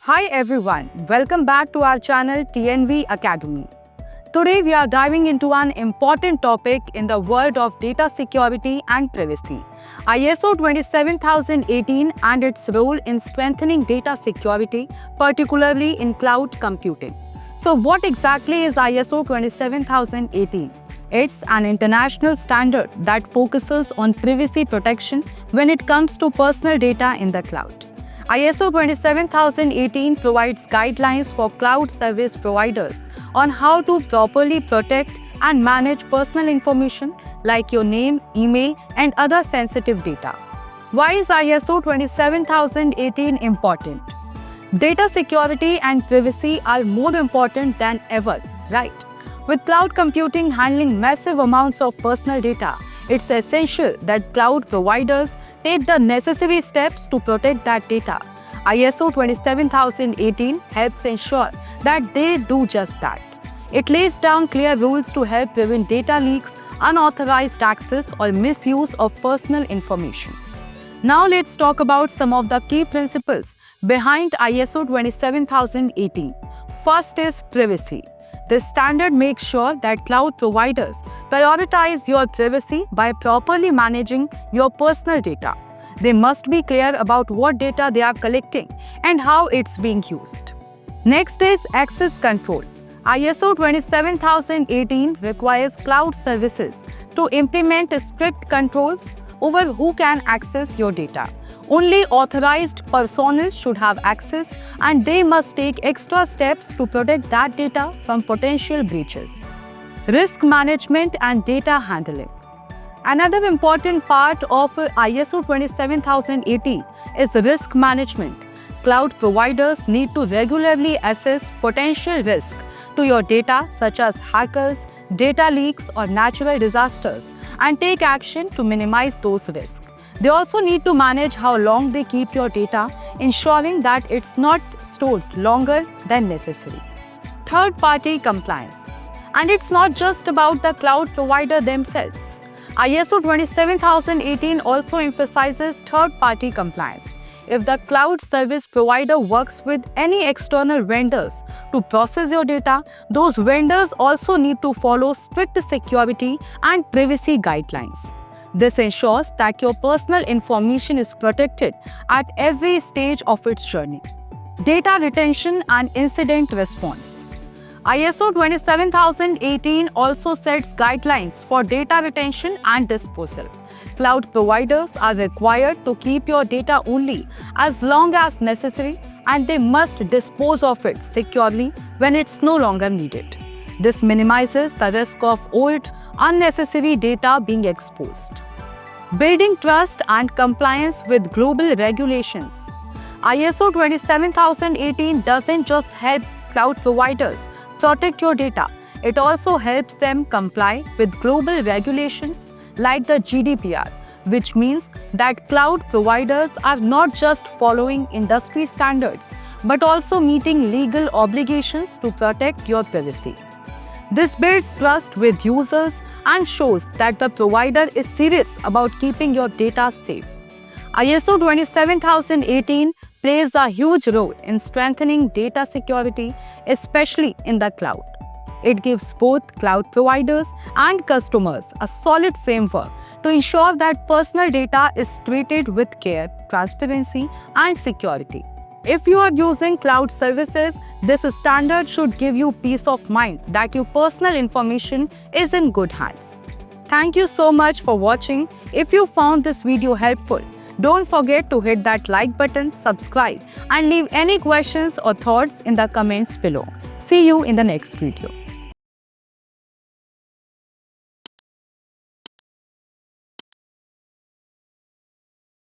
Hi everyone, welcome back to our channel TNV Academy. Today we are diving into an important topic in the world of data security and privacy, ISO 27018 and its role in strengthening data security, particularly in cloud computing. So what exactly is ISO 27018? It's an international standard that focuses on privacy protection when it comes to personal data in the cloud. ISO 27018 provides guidelines for cloud service providers on how to properly protect and manage personal information like your name, email, and other sensitive data. Why is ISO 27018 important? Data security and privacy are more important than ever, right? With cloud computing handling massive amounts of personal data, it's essential that cloud providers take the necessary steps to protect that data. ISO 27018 helps ensure that they do just that. It lays down clear rules to help prevent data leaks, unauthorized access, or misuse of personal information. Now let's talk about some of the key principles behind ISO 27018. First is privacy. This standard makes sure that cloud providers prioritize your privacy by properly managing your personal data. They must be clear about what data they are collecting and how it's being used. Next is access control. ISO 27018 requires cloud services to implement strict controls over who can access your data. Only authorized personnel should have access, and they must take extra steps to protect that data from potential breaches. Risk management and data handling. Another important part of ISO 27018 is risk management. Cloud providers need to regularly assess potential risk to your data, such as hackers, data leaks, or natural disasters, and take action to minimize those risks. They also need to manage how long they keep your data, ensuring that it's not stored longer than necessary. Third-party compliance. And it's not just about the cloud provider themselves. ISO 27018 also emphasizes third-party compliance. If the cloud service provider works with any external vendors to process your data, those vendors also need to follow strict security and privacy guidelines. This ensures that your personal information is protected at every stage of its journey. Data retention and incident response. ISO 27018 also sets guidelines for data retention and disposal. Cloud providers are required to keep your data only as long as necessary, and they must dispose of it securely when it's no longer needed. This minimizes the risk of old, unnecessary data being exposed. Building trust and compliance with global regulations. ISO 27018 doesn't just help cloud providers protect your data, it also helps them comply with global regulations like the GDPR, which means that cloud providers are not just following industry standards, but also meeting legal obligations to protect your privacy. This builds trust with users and shows that the provider is serious about keeping your data safe. ISO 27018 plays a huge role in strengthening data security, especially in the cloud. It gives both cloud providers and customers a solid framework to ensure that personal data is treated with care, transparency, and security. If you are using cloud services, this standard should give you peace of mind that your personal information is in good hands. Thank you so much for watching. If you found this video helpful, don't forget to hit that like button, subscribe, and leave any questions or thoughts in the comments below. See you in the next video.